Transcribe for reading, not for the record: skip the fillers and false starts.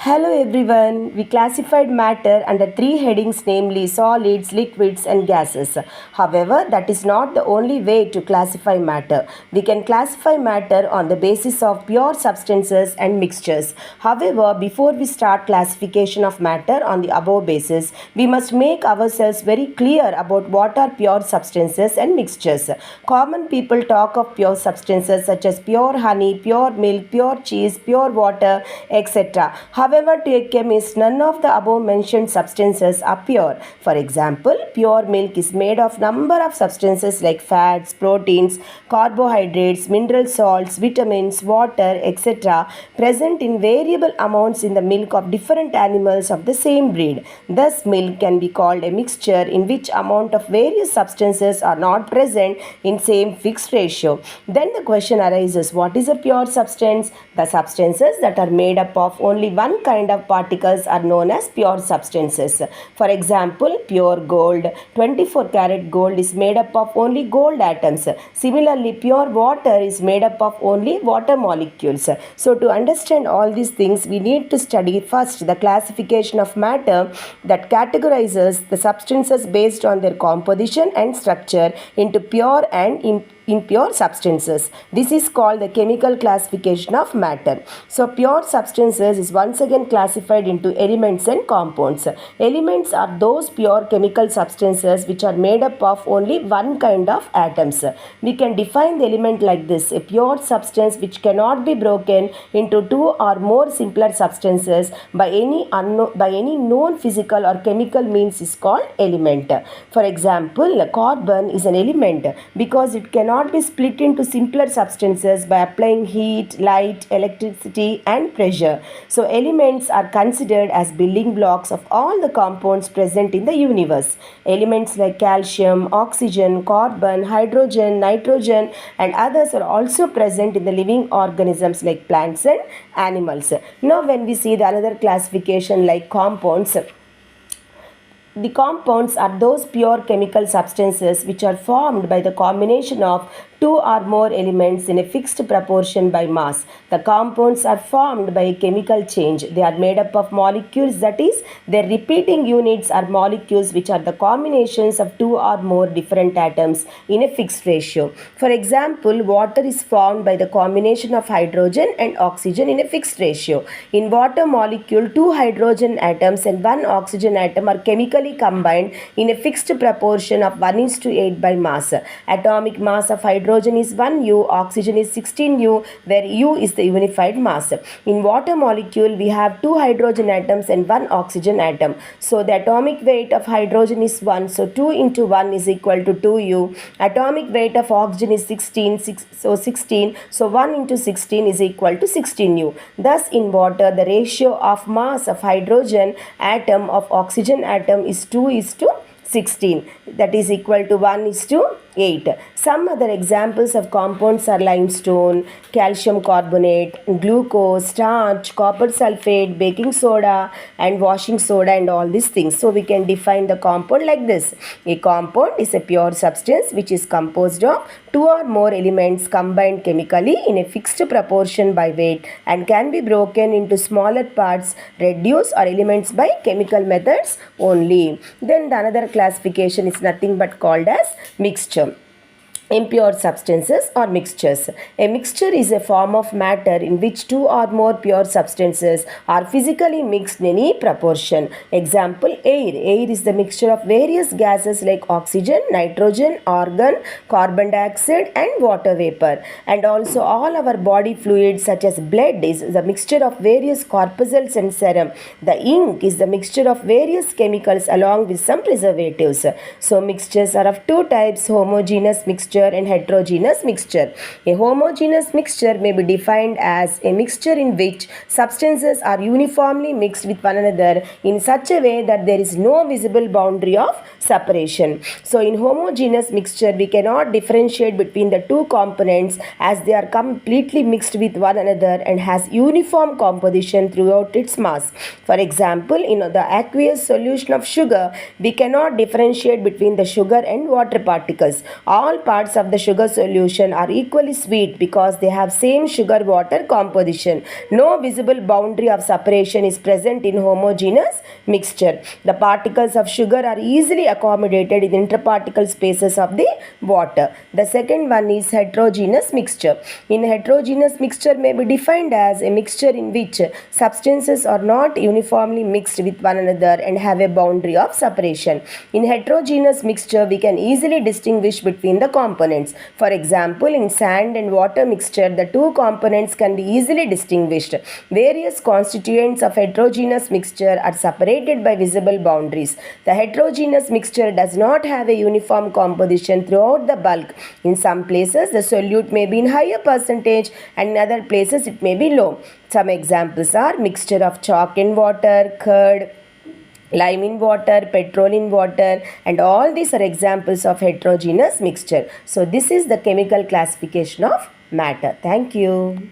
Hello everyone. We classified matter under three headings, namely solids, liquids and gases. However, that is not the only way to classify matter. We can classify matter on the basis of pure substances and mixtures. However, before we start classification of matter on the above basis, we must make ourselves very clear about what are pure substances and mixtures. Common people talk of pure substances such as pure honey, pure milk, pure cheese, pure water, etc. However, to a chemist, none of the above mentioned substances are pure. For example, pure milk is made of number of substances like fats, proteins, carbohydrates, mineral salts, vitamins, water, etc. present in variable amounts in the milk of different animals of the same breed. Thus, milk can be called a mixture in which amount of various substances are not present in same fixed ratio. Then the question arises, what is a pure substance? The substances that are made up of only one kind of particles are known as pure substances. For example, pure gold, 24 karat gold is made up of only gold atoms. Similarly, pure water is made up of only water molecules. So to understand all these things, we need to study first the classification of matter that categorizes the substances based on their composition and structure into pure and impure substances. This is called the chemical classification of matter. So pure substances is once again classified into elements and compounds. Elements are those pure chemical substances which are made up of only one kind of atoms. We can define the element like this: a pure substance which cannot be broken into two or more simpler substances by any known physical or chemical means is called element. For example, carbon is an element because it cannot be split into simpler substances by applying heat, light, electricity and pressure. So elements are considered as building blocks of all the compounds present in the universe. Elements like calcium, oxygen, carbon, hydrogen, nitrogen and others are also present in the living organisms like plants and animals. Now when we see the another classification like compounds, the compounds are those pure chemical substances which are formed by the combination of two or more elements in a fixed proportion by mass. The compounds are formed by a chemical change. They are made up of molecules, that is, their repeating units are molecules which are the combinations of two or more different atoms in a fixed ratio. For example, water is formed by the combination of hydrogen and oxygen in a fixed ratio. In water molecule, two hydrogen atoms and one oxygen atom are chemically combined in a fixed proportion of 1:8 by mass. Atomic mass of hydrogen is 1 U, oxygen is 16 U, where U is the unified mass. In water molecule, we have two hydrogen atoms and one oxygen atom. So the atomic weight of hydrogen is 1, so 2 into 1 is equal to 2 U. Atomic weight of oxygen is 16, so 1 into 16 is equal to 16 U. Thus, in water, the ratio of mass of hydrogen atom of oxygen atom is 2:16, that is equal to 1:8. Some other examples of compounds are limestone, calcium carbonate, glucose, starch, copper sulfate, baking soda and washing soda and all these things. So we can define the compound like this. A compound is a pure substance which is composed of two or more elements combined chemically in a fixed proportion by weight and can be broken into smaller parts, reduced or elements by chemical methods only. Then the another classification is nothing but called as mixture. Impure substances or mixtures. A mixture is a form of matter in which two or more pure substances are physically mixed in any proportion. Example, air. Air is the mixture of various gases like oxygen, nitrogen, argon, carbon dioxide and water vapor. And also all our body fluids such as blood is the mixture of various corpuscles and serum. The ink is the mixture of various chemicals along with some preservatives. So mixtures are of two types: homogeneous mixture and heterogeneous mixture. A homogeneous mixture may be defined as a mixture in which substances are uniformly mixed with one another in such a way that there is no visible boundary of separation. So in homogeneous mixture, we cannot differentiate between the two components as they are completely mixed with one another and has uniform composition throughout its mass. For example, in the aqueous solution of sugar, we cannot differentiate between the sugar and water particles. All parts parts of the sugar solution are equally sweet because they have same sugar water composition. No visible boundary of separation is present in homogeneous mixture. The particles of sugar are easily accommodated in interparticle spaces of the water. The second one is heterogeneous mixture. In heterogeneous mixture may be defined as a mixture in which substances are not uniformly mixed with one another and have a boundary of separation. In heterogeneous mixture, we can easily distinguish between the components. For example, in sand and water mixture, the two components can be easily distinguished. Various constituents of heterogeneous mixture are separated by visible boundaries. The heterogeneous mixture does not have a uniform composition throughout the bulk. In some places, the solute may be in higher percentage, and in other places it may be low. Some examples are mixture of chalk in water, curd, lime in water, petrol in water, and all these are examples of heterogeneous mixture. So this is the chemical classification of matter. Thank you.